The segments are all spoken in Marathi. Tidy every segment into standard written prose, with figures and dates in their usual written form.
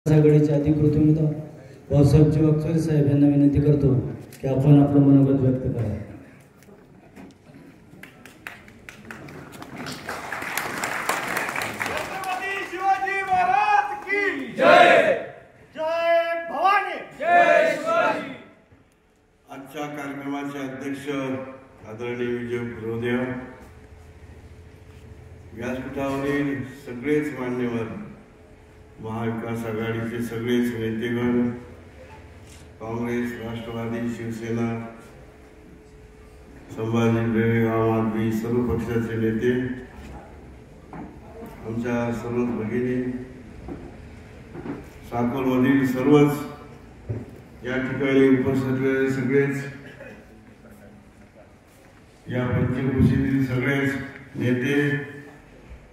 आघाडीचे अधिकृत उमेदवार भाऊसाहेब चिवाकचोरे साहेब यांना विनंती करतो की आपण आपलं मनोगत व्यक्त करा. आजच्या कार्यक्रमाचे अध्यक्ष आदरणीय विजय गुरुदेव, व्यासपीठावरील सगळेच मान्यवर, महाविकास आघाडीचे सगळेच नेतेगण, काँग्रेस, राष्ट्रवादी, शिवसेना, संभाजी ब्रिगेड, आम आदमी, सर्व पक्षाचे नेते, आमच्या सर्व भगिनी, साकोरमधील सर्वच या ठिकाणी उपस्थित सगळेच, या पंचक्रोशीतील सगळेच नेते,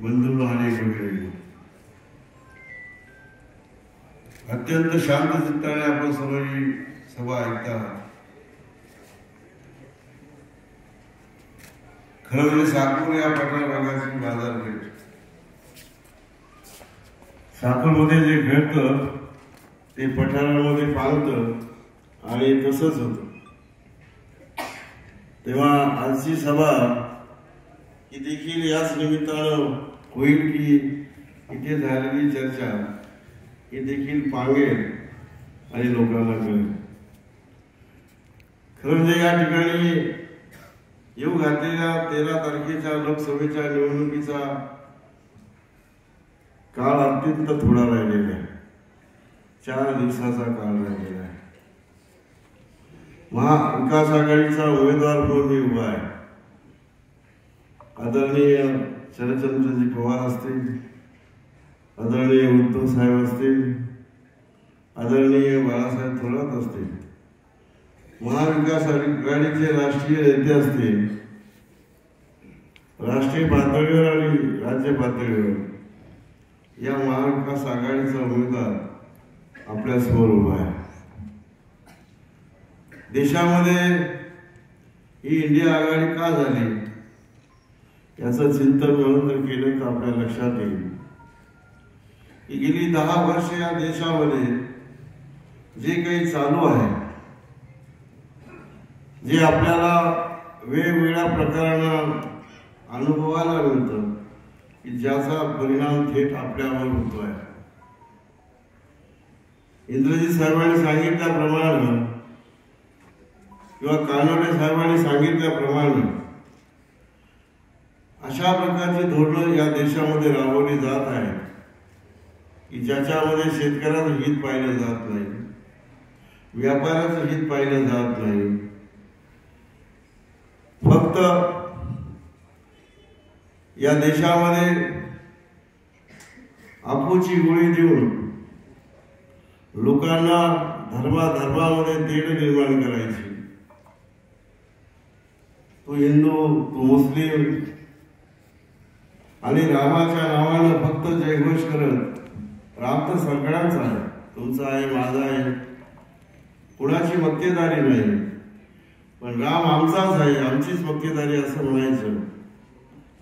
बंधू आणि वगैरे, अत्यंत शांत चित्ताने आपण सर्व ही सभा ऐकता. खरं म्हणजे साकोर या पठार भागाची बाजारपेठ, साकोरमध्ये जे घडतं ते पठारामध्ये पावतं आणि तसंच होतं. तेव्हा आजची सभा ही देखील याच निमित्तानं होईल की इथे झालेली चर्चा ही देखील पांगेल आणि लोकांना कळेल. खरं म्हणजे या ठिकाणी येऊ घातलेल्या 13 तारखेच्या लोकसभेच्या निवडणुकीचा काळ अत्यंत थोडा राहिलेला आहे. 4 दिवसाचा काळ राहिलेला आहे. महाविकास आघाडीचा उमेदवार म्हणून मी उभा आहे. आदरणीय शरदचंद्रजी पवार असतील, आदरणीय उद्धव साहेब असतील, आदरणीय बाळासाहेब थोरात असतील, महाविकास आघाडीचे राष्ट्रीय नेते असतील, राष्ट्रीय पातळीवर आणि राज्य पातळीवर या महाविकास आघाडीचा उमेदवार आपल्या समोर उभा आहे. देशामध्ये ही इंडिया आघाडी का झाली याचं चिंतन म्हणून जर केलं तर आपल्या लक्षात येईल की गेली 10 वर्ष या देशामध्ये जे काही चालू आहे, जे आपल्याला वेगवेगळ्या प्रकारानं अनुभवायला मिळतं की ज्याचा परिणाम थेट आपल्यावर होतोय. इंद्रजीत साहेबांनी सांगितल्याप्रमाणे किंवा कानोडे साहेबांनी सांगितल्याप्रमाणे अशा प्रकारची धोरणं या देशामध्ये राबवली जात आहेत की ज्याच्यामध्ये शेतकऱ्याचं हित पाहिलं जात नाही, व्यापाऱ्याचं हित पाहिलं जात नाही. फक्त या देशामध्ये अफूची गोळी देऊन लोकांना धर्मामध्ये तेढ निर्माण करायची. तो हिंदू, तो मुस्लिम आणि रामाच्या नावानं फक्त जयघोष करत, राम तर सगळ्यांचा आहे, तुमचा आहे, माझा आहे, कुणाची मक्तेदारी नाही, पण राम आमचाच आहे, आमचीच मक्तेदारी असं म्हणायचं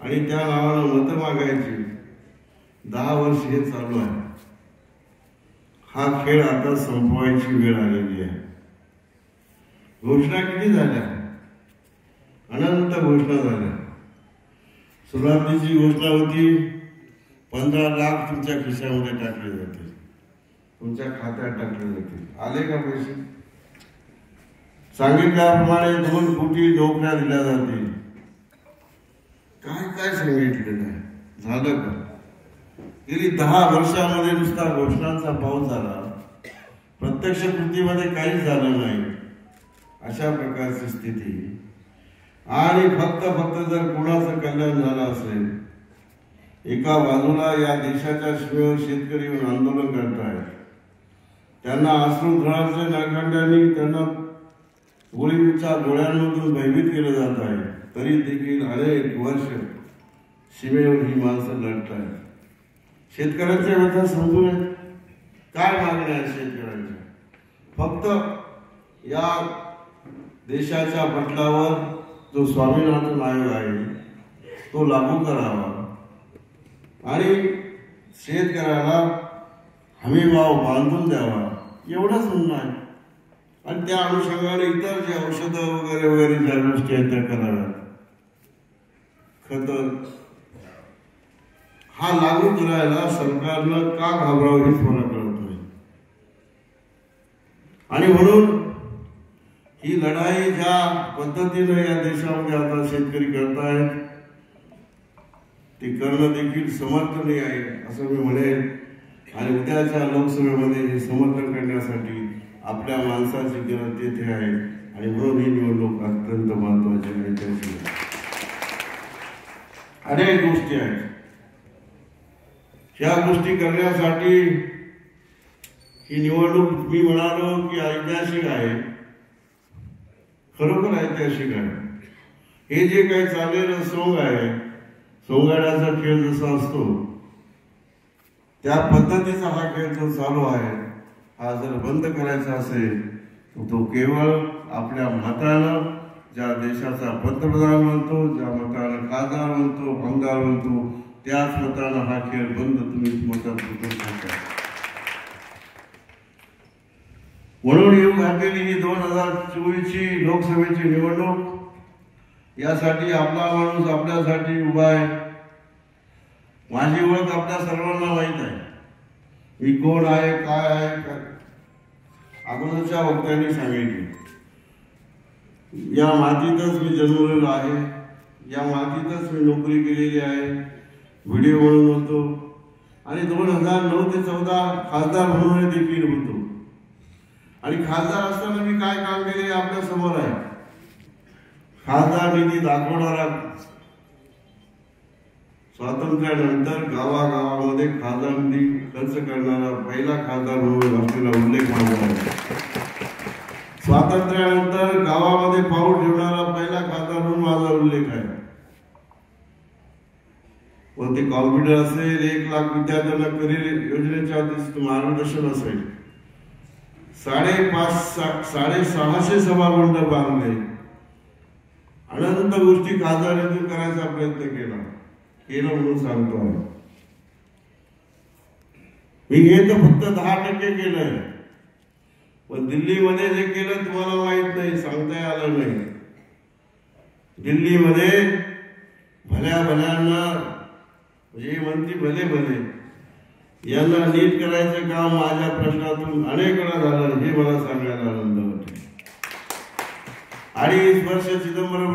आणि त्या नावानं मतं मागायची. 10 वर्ष हे चालू आहे. हा खेळ आता संपवायची वेळ आलेली आहे. घोषणा किती झाल्या? अनंत घोषणा झाल्या. सुरुवातीची घोषणा होती 15 लाख तुमच्या खिशामध्ये टाकले जातील, तुमच्या खात्यात टाकले जातील. आले का पैसे? सांगितल्याप्रमाणे 2 कोटी नोकऱ्या दिल्या जातील. काय काय सांगितलेलं आहे, झालं का? गेली 10 वर्षामध्ये नुसता घोषणांचा पाऊस झाला, प्रत्यक्ष कृतीमध्ये काहीच झालं नाही. अशा प्रकारची स्थिती. आणि फक्त जर कोणाचं कल्याण झालं असेल, एका बाजूला या देशाच्या शिवेवर शेतकरी आंदोलन करतायत, त्यांना अश्रुधुराचे नळकांड्यांनी त्यांना गोळीच्या डोळ्यांमधून भयभीत केलं जात आहे, तरी देखील अनेक वर्ष सीमेवर ही माणसं लढत आहेत. शेतकऱ्यांच्या व्यथा समजून काय मागण्या आहेत शेतकऱ्यांच्या? फक्त या देशाच्या पटलावर जो स्वामीनाथन आयोग आहे तो लागू करावा आणि शेतकऱ्याला हमीभाव बांधून द्यावा एवढंच म्हणणं आहे. आणि त्या अनुषंगाने इतर जे औषधं वगैरे वगैरे ज्या गोष्टी आहेत त्या कराव्यात. खतं हा लागू करायला सरकारनं का घाबरावं हेच मला कळत नाही. आणि म्हणून ही लढाई ज्या पद्धतीने या देशामध्ये आता शेतकरी करतायत ते करणं देखील समर्थनीय आहे असं मी म्हणेन. आणि उद्याच्या लोकसभेमध्ये हे समर्थन करण्यासाठी आपल्या माणसाची गरज तेथे आहे. आणि म्हणून ही निवडणूक अत्यंत महत्वाची आहे. त्याची अनेक गोष्टी आहेत. ह्या गोष्टी करण्यासाठी ही निवडणूक मी म्हणालो की ऐतिहासिक आहे. खरोखर ऐतिहासिक आहे. हे जे काही चाललेलं सोंग आहे, सोंगाड्याचा खेळ जसा असतो त्या पद्धतीचा हा खेळ जो चालू आहे, हा जर बंद करायचा असेल तर तो केवळ आपल्या मतानं, ज्या देशाचा पंतप्रधान म्हणतो, ज्या मतानं खासदार म्हणतो, आमदार म्हणतो, त्याच मतानं हा खेळ बंद तुम्ही मतात करू शकता. म्हणून येऊ घातलेली ही 2024ची लोकसभेची निवडणूक यासाठी आपला माणूस आपल्यासाठी उभा आहे. माझी ओळख आपल्या सर्वांना माहीत आहे. मी कोण आहे, काय आहे, अगोदरच्या वक्त्यांनी सांगितले. या मातीतच मी जन्मलेलो आहे, या मातीतच मी नोकरी केलेली आहे, व्हिडिओ म्हणून होतो आणि 2009 ते 14 खासदार म्हणून देखील होतो. आणि खासदार असताना मी काय काम केले आपल्या समोर आहे. खासदार निधी दाखवणारा, स्वातंत्र्यानंतर गावागावामध्ये खासदार निधी खर्च करणारा पहिला खासदार म्हणून असलेला उल्लेख माझा आहे. स्वातंत्र्यानंतर गावामध्ये पाऊल ठेवणारा पहिला खासदार म्हणून माझा उल्लेख आहे. व ते कॉम्प्युटर असेल, 1 लाख विद्यार्थ्यांना करिअर योजनेच्या मार्गदर्शन असेल, 650 सभामंडप बांधले, अनंत गोष्टी खासदारीतून करायचा प्रयत्न केला म्हणून सांगतो आहे. मी हे तर फक्त 10% केलंय. पण दिल्लीमध्ये जे केलं तुम्हाला माहित नाही, सांगता आलं नाही. दिल्लीमध्ये भल्या भल्यांना म्हणजे म्हणते भले यांना नीट करायचं काम माझ्या प्रश्नातून अनेक वेळा झालं. हे मला सांगायला आनंद वाटतो. 2.5 वर्ष चिदंबरम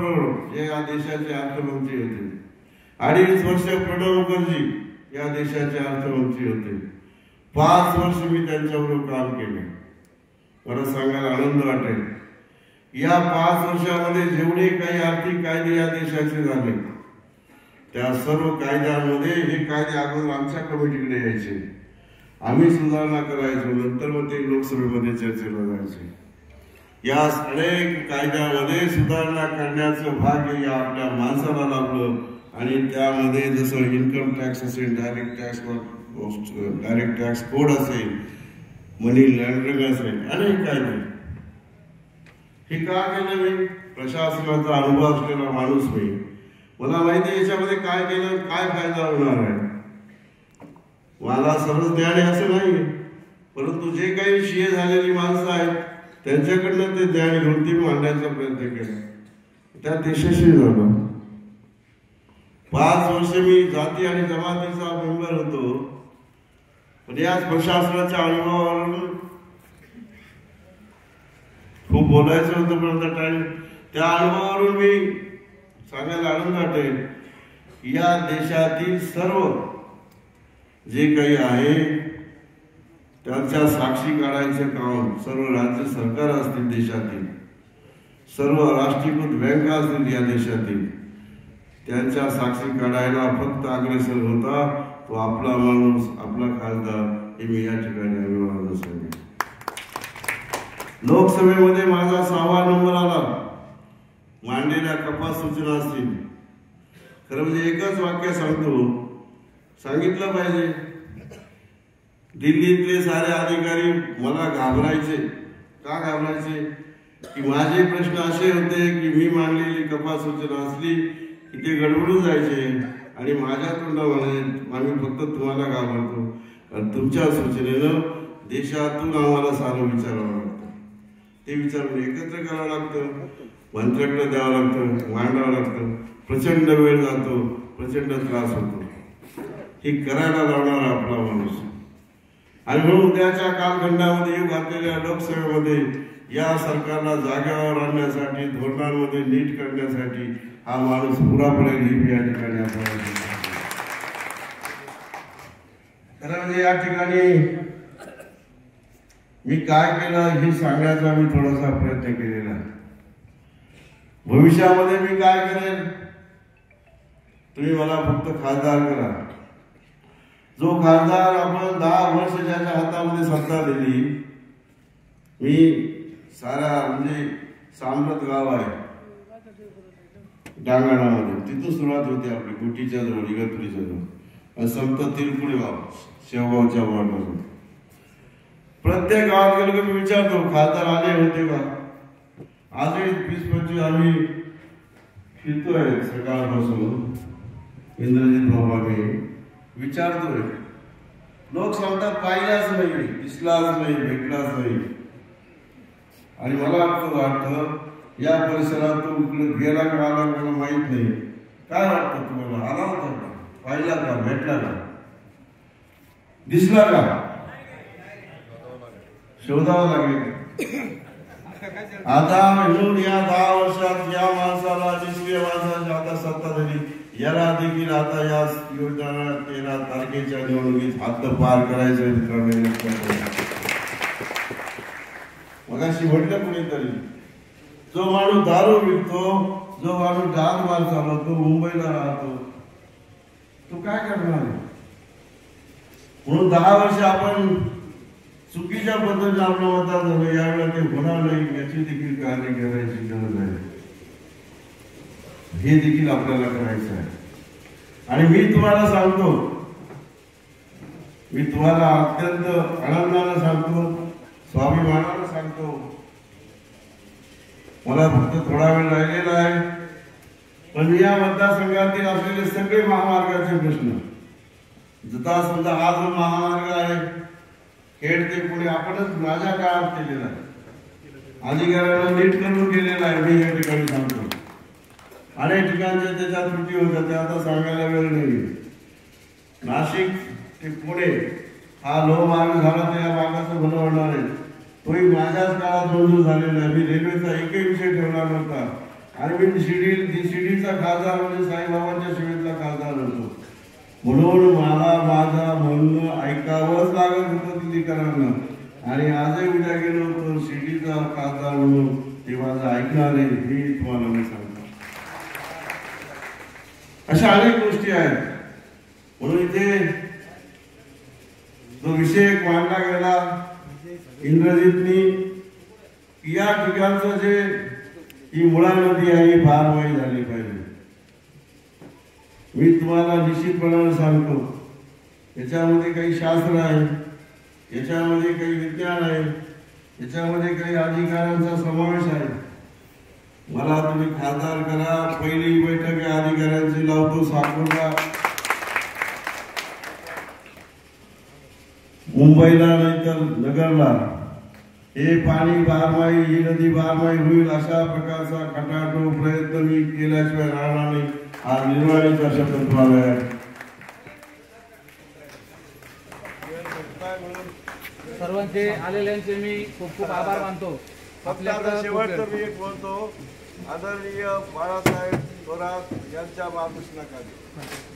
जे या देशाचे अर्थमंत्री होते, 2.5 वर्ष प्रणव मुखर्जी या देशाचे अर्थमंत्री होते, 5 वर्ष मी त्यांच्याबरोबर काम केले. मला सांगायला आनंद वाटेल, या 5 वर्षामध्ये जेवढे काही आर्थिक कायदे या देशाचे झाले त्या सर्व कायद्यांमध्ये हे कायदे अगोदर आमच्या कमिटीकडे यायचे, आम्ही सुधारणा करायचो, नंतर मग ते लोकसभेमध्ये चर्चेला जायचे. या अनेक कायद्यामध्ये सुधारणा करण्याचं भाग्य या आपल्या माणसाला लाभलं. आणि त्यामध्ये जसं इन्कम टॅक्स असेल, डायरेक्ट टॅक्स कोड असेल, मनी लॉन्ड्रिंग असेल, अनेक कायदे. हे का केलं मी? प्रशासनाचा अनुभव असलेला माणूस मी, मला माहिती आहे याच्यामध्ये काय केलं, काय फायदा होणार आहे. मला सर्व ज्ञान आहे असं नाही, परंतु जे काही शिये झालेली माणसं आहेत त्यांच्याकडनं ते ज्ञान घेऊन ती मांडण्याचा प्रयत्न केला. त्यात यशस्वी झालो. 5 वर्ष मी जाती आणि जमातीचा मेंबर होतो. पण याच प्रशासनाच्या अनुभवावरून खूप बोलायचं होतं, पण टाइम त्या अनुभवावरून मी सांगायला आनंद वाटेल. या देशातील सर्व जे काही आहे त्यांच्या साक्षी काढायचं काम सर्व राज्य सरकार असतील, देशातील सर्व राष्ट्रीयकृत बँका असतील या देशातील, त्यांच्या साक्षी काढायला फक्त अग्रेसर होता तो आपला माणूस, आपला खासदार. हे मी या ठिकाणी अभिमानानं सांगेन. लोकसभेमध्ये माझा 6वा नंबर आला. मांडलेल्या कपात सूचना असतील, खरं म्हणजे एकच वाक्य सांगितलं पाहिजे. दिल्लीतले सारे अधिकारी मला घाबरायचे. का घाबरायचे? की माझे प्रश्न असे होते की मी मांडलेली कपात सूचना असली की ते गडबडून जायचे आणि माझ्या तोंडामध्ये आम्ही फक्त तुम्हाला घाबरतो, आणि तुमच्या सूचनेनं देशातून आम्हाला सारं विचारावं लागतं. ते विचारून एकत्र करावं लागतं, मंत्र्याकडे द्यावं लागतं, मांडावं लागतं. प्रचंड वेळ जातो, प्रचंड त्रास होतो. हे करायला लावणारा आपला माणूस. आणि म्हणून उद्याच्या कालखंडामध्ये येऊ घातलेल्या लोकसेवेमध्ये या सरकारला जागेवर आणण्यासाठी, धोरणांमध्ये नीट करण्यासाठी हा माणूस पुरा पडेल ही या ठिकाणी आपल्याला खरं म्हणजे या ठिकाणी मी काय केलं हे सांगण्याचा मी थोडासा प्रयत्न केलेला आहे. भविष्यामध्ये मी काय करेन, तुम्ही मला फक्त खासदार करा. जो खासदार आपण 10 वर्ष ज्याच्या हातामध्ये सत्ता दिली, मी सारा म्हणजे सामरत गाव आहे डांगणामध्ये, तिथून सुरुवात होते आपली गुटीच्या जवळ, इगतपुरीच्या जवळ, संत तिरपुडी गाव शेवगावच्या वार्डामध्ये. प्रत्येक गावात गेलो की मी विचारतो खासदार आले होते का. आजही 20-25 आम्ही फिरतोय सकाळपासून, इंद्रजित बाबा मी विचारतोय. लोक सांगतात पाहिलाच नाही, दिसलाच नाही, भेटलाच नाही. आणि मला वाटतं या परिसरात तो इकडे गेला का आला मला माहित नाही. काय वाटतं तुम्हाला, आला होता का, पाहिला का, भेटला का, दिसला का, शोधावं लागेल. आता म्हणून या 10 वर्षात या माणसाला, निष्क्रिय माणसाची आता सत्ता झाली, याला देखील आता या योजना 13 तारखेच्या निवडणुकीत हद्दपार करायचं. मगाशी म्हटलं कुणीतरी, जो माणूस दारू विकतो, जो माणूस डाग मार चालवतो, मुंबईला राहतो, तो काय करणार. म्हणून 10 वर्ष आपण चुकीच्या पद्धतीने आपलं मतदान झालं, यावेळेला ते होणार नाही याची देखील काळजी करायची गरज आहे. हे देखील आपल्याला करायचं आहे. आणि मी तुम्हाला सांगतो, मी तुम्हाला अत्यंत आनंदाने सांगतो, स्वाभिमानाने सांगतो, मला फक्त थोडा वेळ राहिलेला आहे, पण या मतदारसंघातील असलेले सगळे महामार्गाचे प्रश्न, जसा समजा हा जो महामार्ग आहे खेड ते पुणे, आपणच माझ्या काळात केलेला आहे, अधिकाऱ्यांना नीट करून केलेला आहे. मी या ठिकाणी सांगतो, अनेक ठिकाणच्या त्याच्या त्रुटी होत्या, त्या आता सांगायला वेळ नाही. नाशिक ते पुणे हा लोहमार्ग झाला तर या भागाचं भलं होणार आहे. तोही माझ्याच काळात मंजूर झालेला आहे. मी रेल्वेचा एकही विषय ठेवला नव्हता. आणि मी शिर्डीचा खासदार म्हणजे साईबाबांच्या शिवेतला खासदार होतो. म्हणून मला माझं म्हणणं ऐकावंच लागत होतं दिल्लीकरांना. आणि आजही उद्या गेलो तर शिर्डीचा खासदार म्हणून ते माझं ऐकणार आहे, हे तुम्हाला मी सांगतो. अशा अनेक गोष्टी आहेत. म्हणून इथे जो विषय मांडला गेला इंद्रजितनी, या ठिकाणचं जे ही मुळा नदी आहे ही भारवाही झाली पाहिजे. मी तुम्हाला निश्चितपणाने सांगतो, याच्यामध्ये काही शास्त्र आहे, याच्यामध्ये काही विज्ञान आहे, याच्यामध्ये काही अधिकाऱ्यांचा समावेश आहे. मला तुम्ही खासदार करा, पहिली बैठक या अधिकाऱ्यांची लावतो साकोरला, मुंबईला नाही तर नगरला. हे पाणी बारमाही, ही नदी बारमाही होईल अशा प्रकारचा खटाटोप प्रयत्न मी केल्याशिवाय राहणार नाही. हा निर्वाणीचा शब्द तुम्हाला आहे. सर्वांचे आलेल्यांचे मी खूप खूप आभार मानतो. आपल्याकडे शेवटचं मी एक बोलतो, आदरणीय बाळासाहेब थोरात यांच्या मार्गदर्शनाखाली